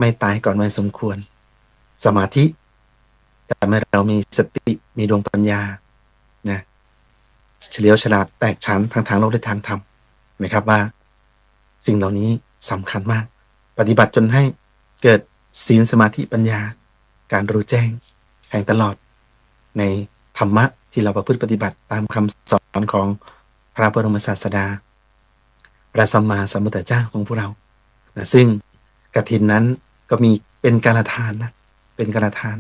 ไม่ตายก่อนวัยสมควรสมาธิแต่เมื่อเรามีสติมีดวงปัญญานะเฉลียวฉลาดแตกฉานทางโลกและทางธรรมนะครับว่าสิ่งเหล่านี้สำคัญมากปฏิบัติจนให้เกิดศีลสมาธิปัญญาการรู้แจ้งแห่งตลอดในธรรมะที่เราประพฤติปฏิบัติตามคำสอนของพระบรมศาสดาพระสัมมาสัมพุทธเจ้าของพวกเรานะซึ่งกฐินนั้นก็มีเป็นการทานนะเป็นการทาน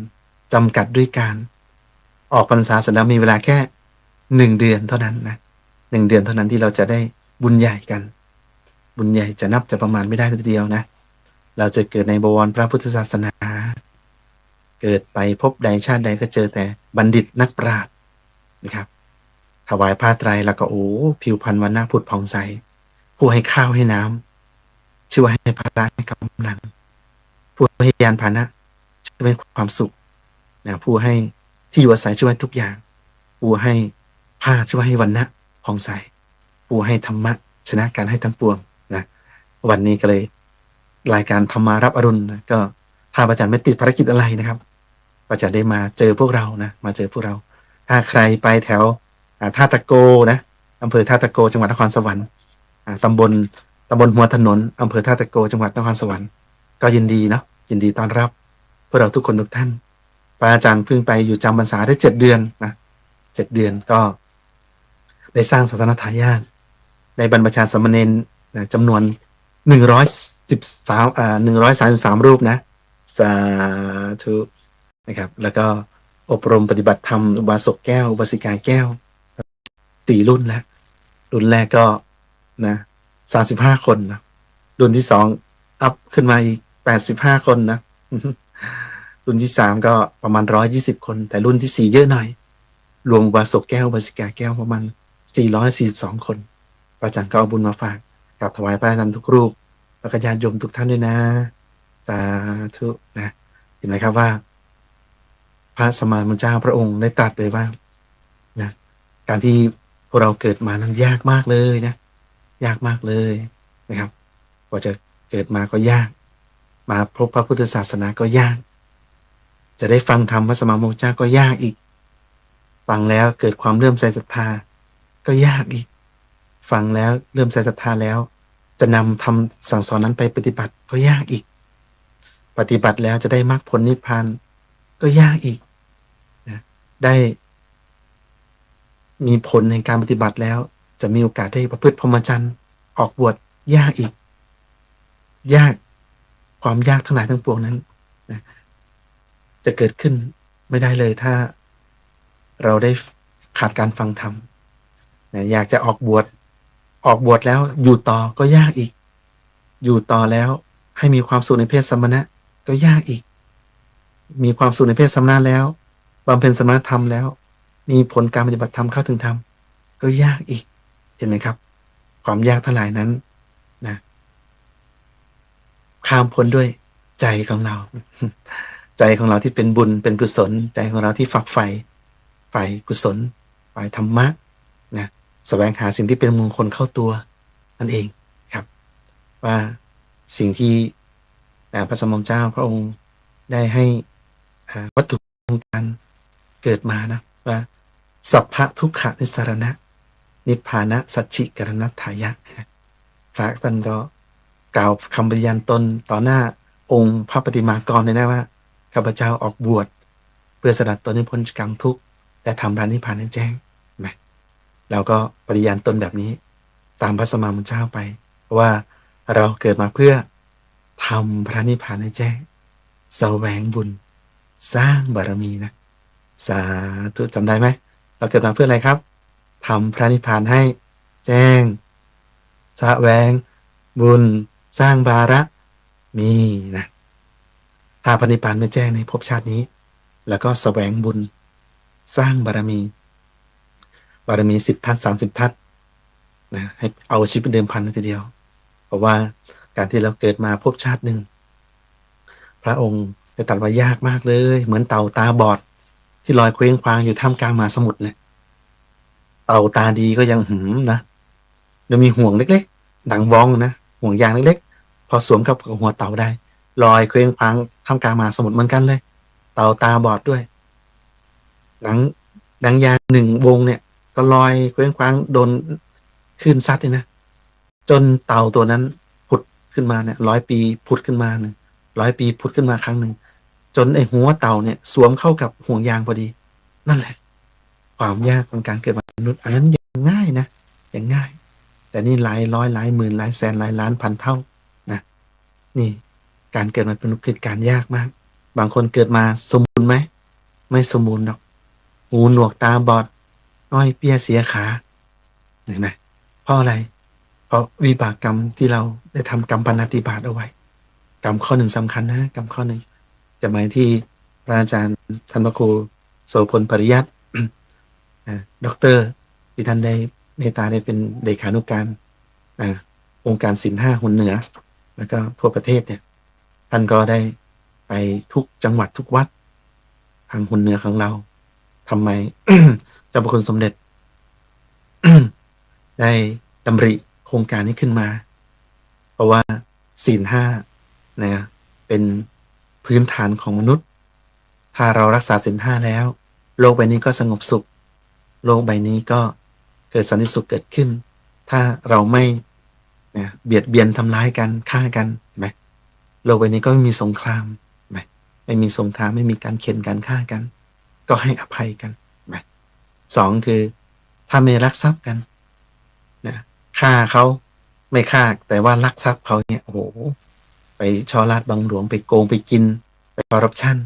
จำกัดด้วยการออกพรรษาเสร็จแล้วมีเวลาแค่1 เดือนเท่านั้นนะ1 เดือนเท่านั้นที่เราจะได้บุญใหญ่กันบุญใหญ่จะนับจะประมาณไม่ได้ทีเดียวนะเราจะเกิดในบวรพระพุทธศาสนาเกิดไปพบใดชาติใดก็เจอแต่บัณฑิตนักปราชญ์นะครับถวายผ้าไตรแล้วก็โอ้ผิวพรรณวันหน้าผุดผ่องใสผู้ให้ข้าวให้น้ำชื่อว่าให้พระให้กำลังผู้ให้ยานพาหนะชื่อว่าให้ความสุขนะผู้ให้ที่อยู่อาศัยชื่อว่าทุกอย่างผู้ให้ผ้าชื่อว่าให้วันนะผ่องใสผู้ให้ธรรมะชนะการให้ทั้งปวงนะวันนี้ก็เลยรายการธรรมารับอรุณนะก็ถ้าอาจารย์ไม่ติดภารกิจอะไรนะครับก็จะได้มาเจอพวกเรานะมาเจอพวกเราถ้าใครไปแถวท่าตะโกนะอำเภอท่าตะโกจังหวัดนครสวรรค์ตำบลหัวถนนอำเภอท่าตะโกจังหวัดนครสวรรค์ก็ยินดีเนาะยินดีต้อนรับพวกเราทุกคนทุกท่านพระอาจารย์เพิ่งไปอยู่จำพรรษาได้7 เดือนนะ7 เดือนก็ได้สร้างศาสนทายาทในบรรพชาสามเณรจำนวน133รูปนะสาธุนะครับแล้วก็อบรมปฏิบัติธรรมอุบาสกแก้วอุบาสิกาแก้ว4 รุ่นแล้วรุ่นแรกก็นะ35 คนนะรุ่นที่2อัพขึ้นมาอีก85 คนนะรุ่นที่3ก็ประมาณ120 คนแต่รุ่นที่4เยอะหน่อยรวมอุบาสกแก้วอุบาสิกาแก้วประมาณ442 คนพระอาจารย์ก็เอาบุญมาฝากกับถวายพระอาจารย์ทุกรูปแล้วก็ญาติโยมทุกท่านด้วยนะสาธุนะเห็นไหมครับว่าพระสัมมาสัมพุทธเจ้าพระองค์ได้ตรัสเลยว่านะการที่พวกเราเกิดมานั้นยากมากเลยนะยากมากเลยนะครับกว่าจะเกิดมาก็ยากมาพบพระพุทธศาสนาก็ยากจะได้ฟังธรรมพระสัมมาสัมพุทธเจ้าก็ยากอีกฟังแล้วเกิดความเลื่อมใสศรัทธาก็ยากอีกฟังแล้วเลื่อมใสศรัทธาแล้วจะนำธรรมสั่งสอนนั้นไปปฏิบัติก็ยากอีกปฏิบัติแล้วจะได้มรรคผลนิพพานก็ยากอีกนะได้มีผลในการปฏิบัติแล้วจะมีโอกาสได้ประพฤติพรหมจรรย์ออกบวชยากอีกยากความยากทั้งหลายทั้งปวงนั้นนะจะเกิดขึ้นไม่ได้เลยถ้าเราได้ขาดการฟังธรรมนะอยากจะออกบวชแล้วอยู่ต่อก็ยากอีกอยู่ต่อแล้วให้มีความสุขในเพศสมณะก็ยากอีกมีความสุขในเพศสมณะแล้วบำเพ็ญสมณธรรมแล้วมีผลการปฏิบัติธรรมเข้าถึงธรรมก็ยากอีกเห็นไหมครับความยากทั้งหลายนั้นนะข้ามพ้นด้วยใจของเรา ใจของเราที่เป็นบุญเป็นกุศลใจของเราที่ฝักใฝ่กุศลฝ่ายธรรมะนะแสวงหาสิ่งที่เป็นมงคลเข้าตัวนั่นเองครับว่าสิ่งที่พระสัมมาสัมพุทธเจ้าพระองค์ได้ให้วัตถุของการเกิดมานะว่าสัพพะทุกขนิสรณะนิพพานะสัจฉิกรณัตถายะพระท่านก็กล่าวคำปฏิญาณตนต่อหน้าองค์พระปฏิมากรเลยนะว่าข้าพเจ้าออกบวชเพื่อสลัดตนให้พ้นจากกรรมทุกข์และทำพระนิพพานให้แจ้งไหมเราก็ปฏิญาณตนแบบนี้ตามพระสัมมาสัมพุทธเจ้าไปเพราะว่าเราเกิดมาเพื่อทำพระนิพพานให้แจ้งแสวงบุญสร้างบารมีนะสาธุจำได้ไหมเราเกิดมาเพื่ออะไรครับทำพระนิพพานให้แจ้งแสวงบุญสร้างบารมีนะถ้าพระนิพพานไม่แจ้งในภพชาตินี้แล้วก็แสวงบุญสร้างบารมี10 ทัศ30 ทัศนะให้เอาชีวิตเป็นเดิมพันทีเดียวเพราะว่าการที่เราเกิดมาภพชาติหนึ่งพระองค์ได้ตรัสว่ายากมากเลยเหมือนเต่าตาบอดที่ลอยเคว้งคว้างอยู่ท่ามกลางมหาสมุทรเลยเต่าตาดีก็ยังนะจะมีห่วงเล็กๆดังว้องนะห่วงยางเล็กๆพอสวมกับหัวเต่าได้ ลอยเคว้งคว้างท่ามกลางมหาสมุทรเหมือนกันเลย เต่าตาบอดด้วย หนังหนังยางหนึ่งวงเนี่ย ก็ลอยเคว้งคว้างโดนคลื่นซัดเลยนะ จนเต่าตัวนั้นผุดขึ้นมาเนี่ย100 ปีผุดขึ้นมาหนึ่ง100 ปีผุดขึ้นมาครั้งหนึ่งจนไอ้หัวเต่าเนี่ยสวมเข้ากับห่วงยางพอดี นั่นแหละ ความยากของการเกิดมนุษย์อันนั้นอย่างง่ายนะอย่างง่าย แต่นี่หลายร้อยหลายหมื่นหลายแสนหลายล้านพันเท่านะนี่การเกิดมาเป็นมนุษย์คือการยากมาก บางคนเกิดมาสมบูรณ์ไหมไม่สมบูรณ์หรอกหูหนวกตาบอดน้อยเปี้ยเสียขาเห็นไหมเพราะอะไร เพราะวิบากกรรมที่เราได้ทำกรรมปณติบาตเอาไว้ กรรมข้อหนึ่งสำคัญนะกรรมข้อหนึ่งจะหมายที่พระอาจารย์ท่านพระครูโสพลปริยัติ ด็อกเตอร์ที่ท่านได้เมตตาได้เป็นเลขานุการองค์การศีล5หนเหนือ แล้วก็ทั่วประเทศเนี่ยท่านก็ได้ไปทุกจังหวัดทุกวัดทางหนเหนือของเราทำไม เจ้าพระคุณสมเด็จ ได้ดำริโครงการนี้ขึ้นมา เพราะว่าศีลห้านะเป็นพื้นฐานของมนุษย์ ถ้าเรารักษาศีลห้าแล้ว โลกใบนี้ก็สงบสุข โลกใบนี้ก็เกิดสันติสุขเกิดขึ้น ถ้าเราไม่เบียดเบียนทำร้ายกันฆ่ากันเห็นไหมโลกใบนี้ก็ไม่มีสงครามเห็นไหมไม่มีสงครามไม่มีการเข็นการฆ่ากัน ก็ให้อภัยกันเห็นไหมสองคือถ้าไม่รักทรัพย์กันนะฆ่าเขาไม่ฆ่าแต่ว่ารักทรัพย์เขาเนี่ยโอ้โหไปช่อราดบังหลวงไปโกงไปกินไปคอร์รัปชัน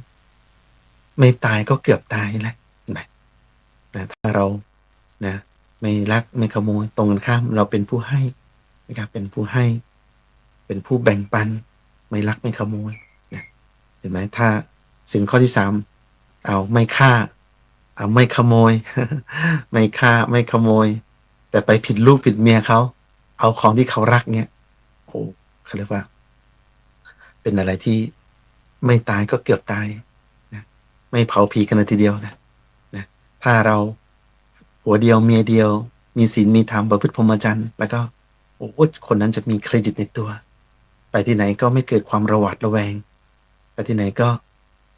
ไม่ตายก็เกือบตายแหละเห็นไหมถ้าเรานะไม่ลักไม่ขโมยตรงกันข้ามเราเป็นผู้ให้นะครับเป็นผู้ให้เป็นผู้แบ่งปันไม่ลักไม่ขโมยนะเห็นไหมถ้าสินข้อที่3เอาไม่ฆ่าเอาไม่ขโมย ไม่ฆ่าไม่ขโมย แต่ไปผิดลูกผิดเมียเขาเอาของที่เขารักเนี่ยโอ้เขาเรียกว่า เป็นอะไรที่ไม่ตายก็เกือบตายนะไม่เผาผีกันเลยทีเดียวนะถ้าเราหัวเดียวเมียเดียว มีศีลมีธรรมประพฤติพรหมจรรย์แล้วก็โอ้คนนั้นจะมีเครดิตในตัว ไปที่ไหนก็ไม่เกิดความระหวาดระแวงไปที่ไหนก็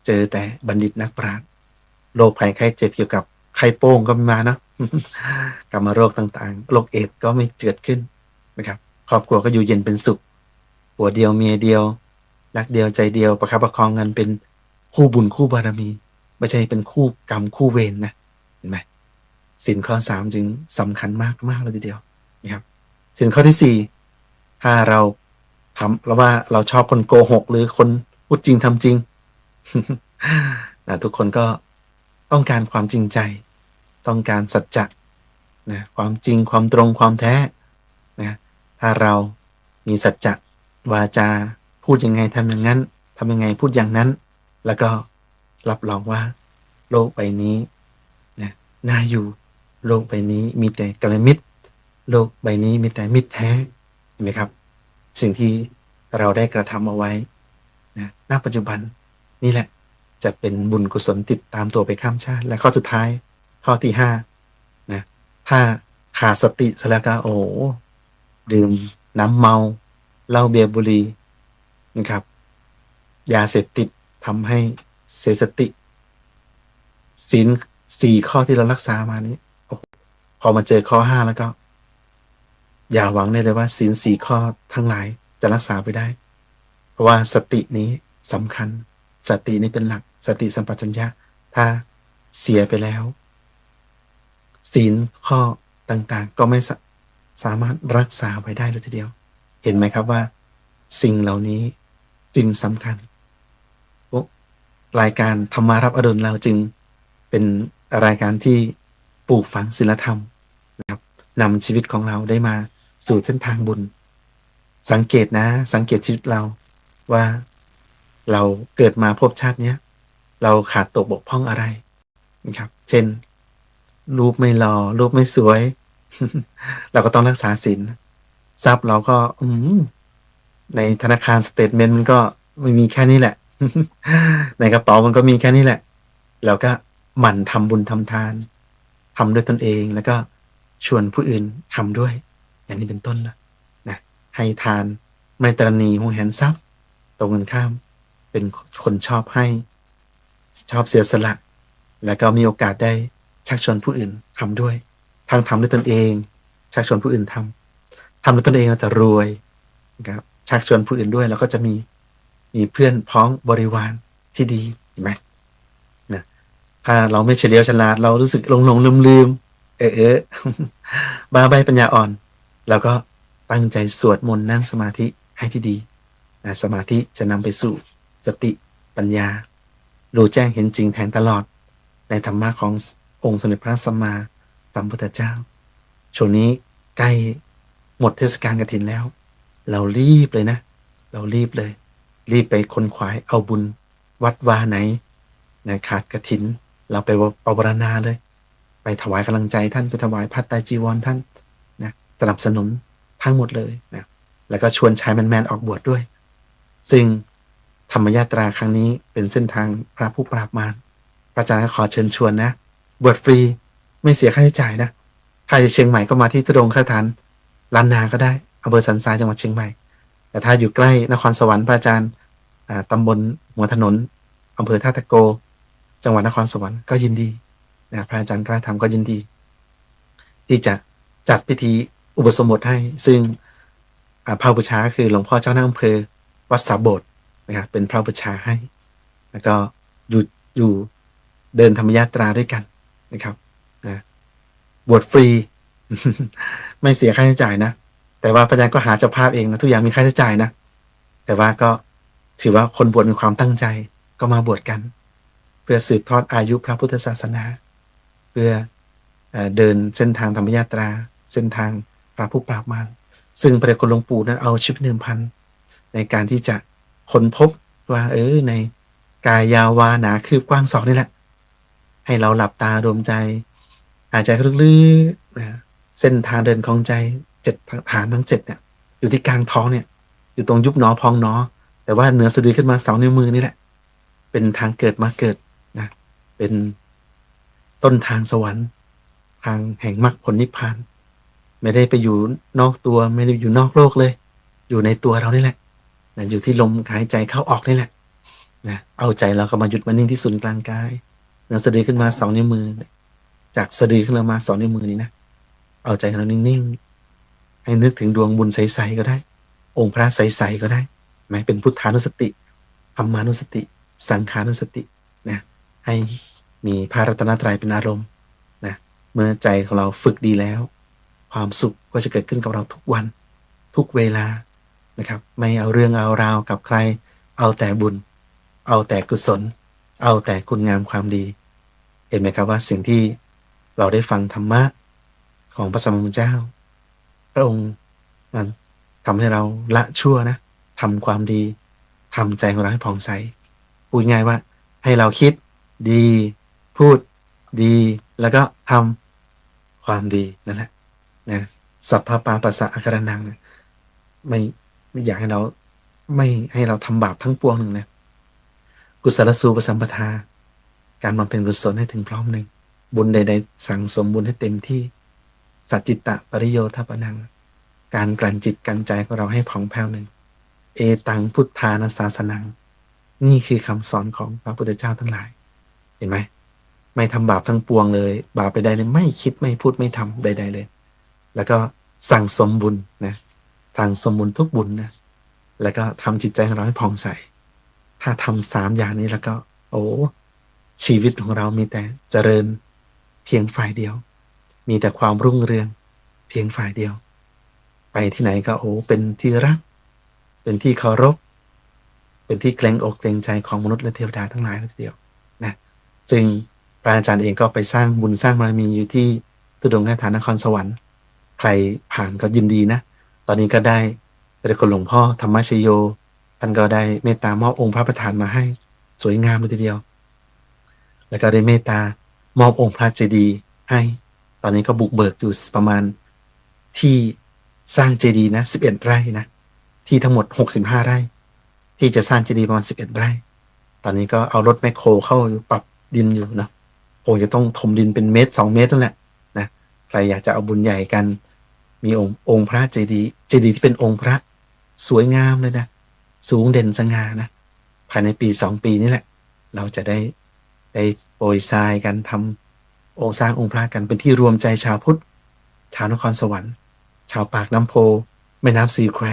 เจอแต่บัณฑิตนักปราชญ์โรคภัยไข้เจ็บเกี่ยวกับไข้โป้งก็ไม่มานะ กรรมโรคต่างๆโรคเอดส์ก็ไม่เกิดขึ้นนะครับครอบครัวก็อยู่เย็นเป็นสุขหัวเดียวเมียเดียวรักเดียวใจเดียวประคับประคองกันเป็นคู่บุญคู่บารมีไม่ใช่เป็นคู่กรรมคู่เวรนะเห็นไหมศีลข้อ3จึงสำคัญมากมากเลยทีเดียวนะครับศีลข้อที่4ถ้าเราทำแล้วว่าเราชอบคนโกหกหรือคนพูดจริงทำจริง นะทุกคนก็ต้องการความจริงใจ ต้องการสัจจะนะความจริงความตรงความแท้นะถ้าเรามีสัจจะวาจาพูดยังไงทำอย่างนั้นทำยังไงพูดอย่างนั้น แล้วก็รับรองว่าโลกใบนี้นะน่าอยู่โลกใบนี้มีแต่กัลยาณมิตรโลกใบนี้มีแต่มิตรแท้เห็นไหมครับ สิ่งที่เราได้กระทำเอาไว้นะณปัจจุบันนี่แหละจะเป็นบุญกุศลติดตามตัวไปข้ามชาติและข้อสุดท้ายข้อที่5นะถ้าขาดสติซะแล้วก็โอ้ดื่มน้ำเมาเหล้าเบียร์บุหรี่นะครับยาเสพติดทำให้เสียสติศีล4ข้อที่เรารักษามานี้โอ้โหพอมาเจอข้อ5แล้วก็อย่าหวังเลยว่าศีล4ข้อทั้งหลายจะรักษาไปได้ เพราะว่าสตินี้สำคัญ สตินี้เป็นหลัก สติสัมปชัญญะ ถ้าเสียไปแล้ว ศีลข้อต่างๆ ก็ไม่สามารถรักษาไว้ได้เลยทีเดียว เห็นไหมครับว่า สิ่งเหล่านี้จึงสำคัญ รายการธรรมารับอรุณเราจึงเป็นรายการที่ปลูกฝังศีลธรรมนะครับนำชีวิตของเราได้มาสู่เส้นทางบุญ สังเกตนะสังเกตชีวิตเราว่าเราเกิดมาพบชาติเนี้ยเราขาดตกบกพร่องอะไรนะครับเช่นรูปไม่หล่อรูปไม่สวย เราก็ต้องรักษาศีลทรัพย์เราก็ในธนาคารสเตทเมนต์มันก็ไม่มีแค่นี้แหละ ในกระเป๋ามันก็มีแค่นี้แหละแล้วก็หมั่นทำบุญทำทานทำด้วยตนเองแล้วก็ชวนผู้อื่นทำด้วยอย่างนี้เป็นต้นนะให้ทานไม่ตระหนี่หวงแหนทรัพย์ตรงกันข้าม เป็นคนชอบให้ชอบเสียสละแล้วก็มีโอกาสได้ชักชวนผู้อื่นทำด้วยทั้งทำด้วยตนเองชักชวนผู้อื่นทำด้วยตนเองเราจะรวยนะครับชักชวนผู้อื่นด้วยแล้วก็จะมีเพื่อนพ้องบริวารที่ดีเห็นไหมนะถ้าเราไม่เฉลียวฉลาดเรารู้สึกหลงลืมบ้าใบปัญญาอ่อนเราก็ตั้งใจสวดมนต์นั่งสมาธิให้ที่ดีนะสมาธิจะนำไปสู่สติปัญญารู้แจ้งเห็นจริงแทงตลอดในธรรมะขององค์สมเด็จพระสัมมาสัมพุทธเจ้าช่วงนี้ใกล้หมดเทศกาลกฐินแล้วเรารีบเลยนะเรารีบเลยรีบไปค้นขวายเอาบุญวัดวาไหนนะขาดกฐินเราไปปวารณาเลยไปถวายกำลังใจท่านไปถวายผ้าไตรจีวรท่านนะสนับสนุนทั้งหมดเลยนะแล้วก็ชวนชายแมนออกบวชดด้วยซึ่งธรรมยาตราครั้งนี้เป็นเส้นทางพระผู้ปราบมารพระอาจารย์ก็ขอเชิญชวนนะบวชฟรีไม่เสียค่าใช้จ่ายนะใครอยู่เชียงใหม่ก็มาที่ทุดงคฐานล้านนาก็ได้อำเภอสันทรายจังหวัดเชียงใหม่แต่ถ้าอยู่ใกล้นครสวรรค์พระอาจารย์ตำบลหัวถนนอำเภอท่าตะโกจังหวัดนครสวรรค์ก็ยินดีนะพระอาจารย์กล้าทำก็ยินดีที่จะจัดพิธีอุปสมบทให้ซึ่งพระบูชาคือหลวงพ่อเจ้าหน้าอำเภอวัดสาโบสถ์นะครับเป็นพระบูชาให้แล้วก็อยู่เดินธรรมยาตราด้วยกันนะครับนะบวชฟรี ไม่เสียค่าใช้จ่ายนะแต่ว่าพระอาจารย์ก็หาเจ้าภาพเองนะทุกอย่างมีค่าใช้จ่ายนะแต่ว่าก็ถือว่าคนบวชมีความตั้งใจก็มาบวชกันเพื่อสืบทอดอายุพระพุทธศาสนาเพื่อเดินเส้นทางธรรมยาตราเส้นทางพระผู้ปราบมารซึ่งพระเดชคุณหลวงปู่นั้นเอาชีวิต1,000ในการที่จะค้นพบว่าในกายยาววาหนาคืบกว้างศอกนี่แหละให้เราหลับตาดมใจหายใจลึกๆนะเส้นทางเดินของใจ7ฐานทั้ง7เนี่ยอยู่ที่กลางท้องเนี่ยอยู่ตรงยุบหนอพองหนอแต่ว่าเหนือสะดือขึ้นมา2 นิ้วมือนี่แหละเป็นทางเกิดมาเกิดนะเป็นต้นทางสวรรค์ทางแห่งมรรคผลนิพพานไม่ได้ไปอยู่นอกตัวไม่ได้อยู่นอกโลกเลยอยู่ในตัวเรานี่แหละนะอยู่ที่ลมหายใจเข้าออกนี่แหละนะเอาใจเราก็มาหยุดมานิ่งที่ศูนย์กลางกายเหนือสะดือขึ้นมา2 นิ้วมือจากสะดือขึ้นมา2 นิ้วมือนี้นะเอาใจเรานิ่งๆให้นึกถึงดวงบุญใสๆก็ได้องค์พระใสๆก็ได้ไหมเป็นพุทธานุสติธรรมานุสติสังขานุสตินะให้มีพระรัตนตรัยเป็นอารมณ์นะเมื่อใจของเราฝึกดีแล้วความสุขก็จะเกิดขึ้นกับเราทุกวันทุกเวลานะครับไม่เอาเรื่องเอาราวกับใครเอาแต่บุญเอาแต่กุศลเอาแต่คุณงามความดีเห็นไหมครับว่าสิ่งที่เราได้ฟังธรรมะของพระสัมมาสัมพุทธเจ้าพระองค์นั้นทำให้เราละชั่วนะทำความดีทำใจของเราให้ผ่องใสพูดง่ายว่าให้เราคิดดีพูดดีแล้วก็ทำความดีนั่นแหละนะสัพพปาปัสสะอาการนังนะไม่อยากให้เราไม่ให้เราทำบาปทั้งปวงหนึ่งนะกุศลสูปสัมปทาการบำเพ็ญกุศลให้ถึงพร้อมหนึ่งบุญใดๆสั่งสมบุญให้เต็มที่สัจจิตตะปริโยทปนังการกลั่นจิตกลั่นใจของเราให้ผ่องแผ้วหนึ่งเอตังพุทธานาสาสนังนี่คือคำสอนของพระพุทธเจ้าทั้งหลายเห็นไหมไม่ทำบาปทั้งปวงเลยบาปใดๆเลยไม่คิดไม่พูดไม่ทำใดๆเลยแล้วก็สั่งสมบุญนะสั่งสมบุญทุกบุญนะแล้วก็ทำจิตใจของเราให้ผ่องใสถ้าทำ3อย่างนี้แล้วก็ชีวิตของเรามีแต่เจริญเพียงฝ่ายเดียวมีแต่ความรุ่งเรืองเพียงฝ่ายเดียวไปที่ไหนก็เป็นที่รักเป็นที่เคารพเป็นที่เกรงอกเกรงใจของมนุษย์และเทวดาทั้งหลายเลยทีเดียวนะจึงพระอาจารย์เองก็ไปสร้างบุญสร้างบารมีอยู่ที่ทุดงคฐานนครสวรรค์ใครผ่านก็ยินดีนะตอนนี้ก็ได้พระเดชคุณหลวงพ่อธรรมชโยท่านก็ได้เมตตามอบองค์พระประธานมาให้สวยงามเลยทีเดียวแล้วก็ได้เมตตามอบองค์พระเจดีย์ให้ตอนนี้ก็บุกเบิกอยู่ประมาณที่สร้างเจดีย์นะ11 ไร่นะที่ทั้งหมด65 ไร่ที่จะสร้างเจดีย์ประมาณ11 ไร่ตอนนี้ก็เอารถแมคโครเข้าปรับดินอยู่นะคงจะต้องถมดินเป็น1-2 เมตรนั่นแหละนะใครอยากจะเอาบุญใหญ่กันมีองค์พระเจดีย์ที่เป็นองค์พระสวยงามเลยนะสูงเด่นสง่านะ ภายในปี2 ปีนี่แหละเราจะได้โปรยทรายกันทำสร้างองค์พระกันเป็นที่รวมใจชาวพุทธชาวนครสวรรค์ชาวปากน้ำโพแม่น้ำซีแคว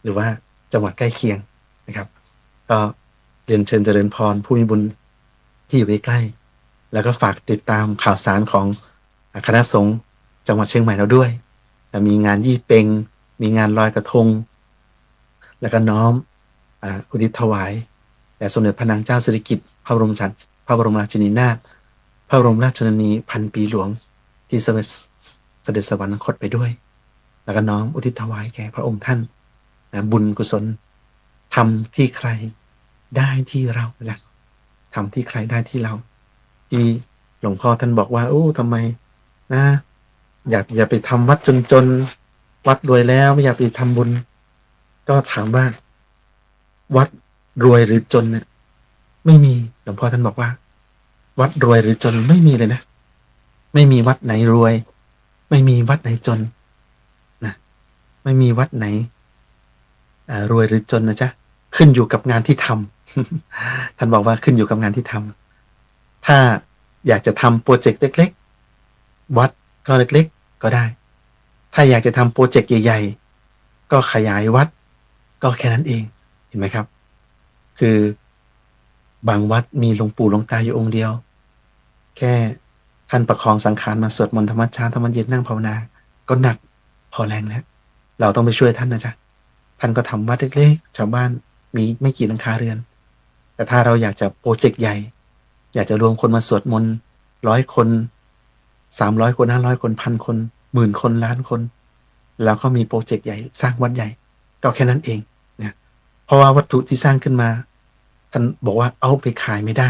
หรือว่าจังหวัดใกล้เคียงนะครับก็เรียนเชิญเจริญพรผู้มีบุญที่อยู่ใกล้ๆแล้วก็ฝากติดตามข่าวสารของคณะสงฆ์จังหวัดเชียงใหม่เราด้วยมีงานยี่เปงมีงานลอยกระทงแล้วก็น้อมอุทิศถวายแด่สมเด็จพระนางเจ้าสิริกิติ์พระบรมราชินีนาถพระบรมราชชนนีพันปีหลวงที่เสด็จสวรรคตไปด้วยแล้วก็น้อมอุทิศถวายแก่พระองค์ท่านบุญกุศลทำที่ใครได้ที่เรานะทำที่ใครได้ที่เราที่หลวงพ่อท่านบอกว่าโอ้ทำไมนะอย่าไปทำวัดจนวัดรวยแล้วไม่อยากไปทำบุญก็ถามว่าวัดรวยหรือจนเนี่ยไม่มีหลวงพ่อท่านบอกว่าวัดรวยหรือจนไม่มีเลยนะไม่มีวัดไหนรวยไม่มีวัดไหนจนนะไม่มีวัดไหนรวยหรือจนนะจ๊ะขึ้นอยู่กับงานที่ทำ ท่านบอกว่าขึ้นอยู่กับงานที่ทำถ้าอยากจะทำโปรเจกต์เล็กๆวัดก็เล็กๆก็ได้ถ้าอยากจะทำโปรเจกต์ใหญ่ๆก็ขยายวัดก็แค่นั้นเองเห็นไหมครับคือบางวัดมีหลวงปู่หลวงตาอยู่องค์เดียวแค่ท่านประคองสังขารมาสวดมนต์ธรรมะเช้าธรรมะเย็นนั่งภาวนาก็หนักพอแรงแล้วเราต้องไปช่วยท่านนะจ๊ะท่านก็ทำวัดเล็กๆชาวบ้านมีไม่กี่หลังคาเรือนแต่ถ้าเราอยากจะโปรเจกต์ใหญ่อยากจะรวมคนมาสวดมนต์100 คน300 คน500 คน1,000 คน10,000 คนล้านคนแล้วก็มีโปรเจกต์ใหญ่สร้างวัดใหญ่ก็แค่นั้นเองนะเพราะว่าวัตถุที่สร้างขึ้นมาท่านบอกว่าเอาไปขายไม่ได้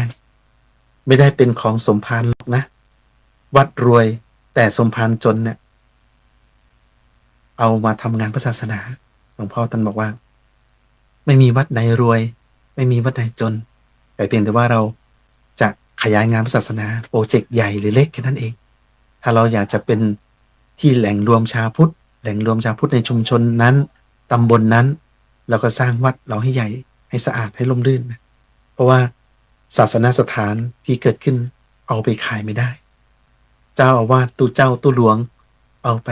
เป็นของสมภารหรอกนะวัดรวยแต่สมภารจนเนี่ยเอามาทำงานพระศาสนาหลวงพ่อท่านบอกว่าไม่มีวัดไหนรวยไม่มีวัดไหนจนแต่เพียงแต่ว่าเราจะขยายงานพระศาสนาโปรเจกต์ใหญ่หรือเล็กแค่นั้นเองถ้าเราอยากจะเป็นที่แหล่งรวมชาวพุทธในชุมชนนั้นตำบลนั้นเราก็สร้างวัดเราให้ใหญ่ให้สะอาดให้ร่มรื่นนะเพราะว่าศาสนสถานที่เกิดขึ้นเอาไปขายไม่ได้เจ้าอาวาสตู้เจ้าตู้หลวงเอาไป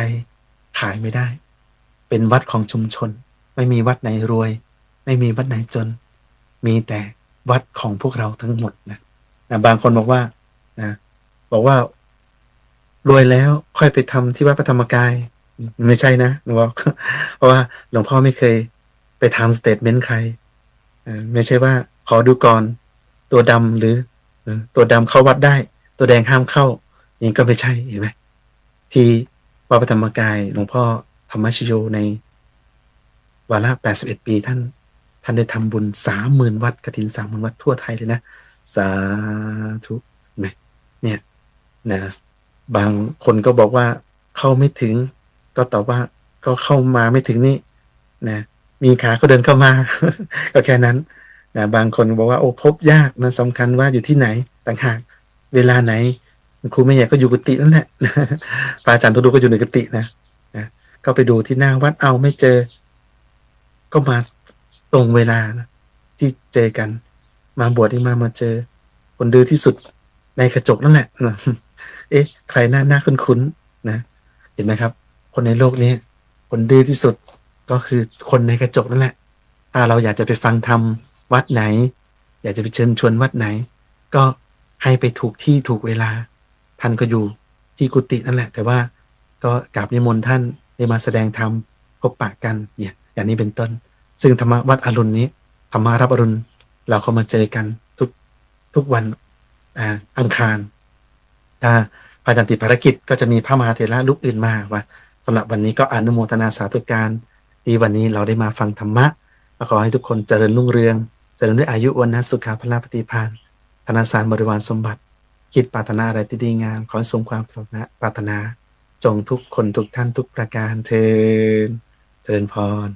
ขายไม่ได้เป็นวัดของชุมชนไม่มีวัดไหนรวยไม่มีวัดไหนจนมีแต่วัดของพวกเราทั้งหมดนะบางคนบอกว่ารวยแล้วค่อยไปทำที่วัดพระธรรมกายไม่ใช่นะหลวงพ่อ เพราะว่าหลวงพ่อไม่เคยไปทำสเตทเมนต์ใครไม่ใช่ว่าขอดูก่อนตัวดำหรือตัวดำเข้าวัดได้ตัวแดงห้ามเข้านี่ก็ไม่ใช่เห็นไหมที่วัดพระธรรมกายหลวงพ่อธรรมชโยในวาระ81 ปีท่านได้ทำบุญ30,000 วัดกฐิน30,000 วัดทั่วไทยเลยนะสาธุไหมเนี่ยนะบางคนก็บอกว่าเข้าไม่ถึงก็ตอบว่าก็เข้ามาไม่ถึงนี่นะมีขาก็เดินเข้ามา ก็แค่นั้นนะบางคนบอกว่าโอ้พบยากมันสำคัญว่าอยู่ที่ไหนต่างหากเวลาไหนครูไม่อยากก็อยู่กุฏินั่นแหละ พระอาจารย์ทุดูก็อยู่ในกุฏินะก็ไปดูที่หน้าวัดเอาไม่เจอก็มาตรงเวลานะที่เจอกันมาบวชที่มาเจอคนดื้อที่สุดในกระจกนั่นแหละนะเอ๊ะใครหน้าคุ้นๆนะเห็นไหมครับคนในโลกนี้คนดื้อที่สุดก็คือคนในกระจกนั่นแหละถ้าเราอยากจะไปฟังธรรมวัดไหนอยากจะไปเชิญชวนวัดไหนก็ให้ไปถูกที่ถูกเวลาท่านก็อยู่ที่กุฏินั่นแหละแต่ว่าก็กราบนิมนต์ท่านได้มาแสดงธรรมพบปะกันเนี่ยอย่างนี้เป็นต้นซึ่งธรรมวัดอรุณนี้ธรรมารับอรุณเราเข้ามาเจอกันทุกวันอังคารถ้าพระอาจารย์ติดภารกิจก็จะมีพระมหาเถระรูปอื่นมาว่าสำหรับวันนี้ก็อนุโมทนาสาธุการที่วันนี้เราได้มาฟังธรรมะและขอให้ทุกคนเจริญรุ่งเรืองเจริญด้วยอายุวันนะสุขาภละปฏิภาณธนสารบริวารสมบัติคิดปรารถนาอะไรที่ดีงามขอสมความปรารถนาจงทุกคนทุกท่านทุกประการเทอญเจริญพร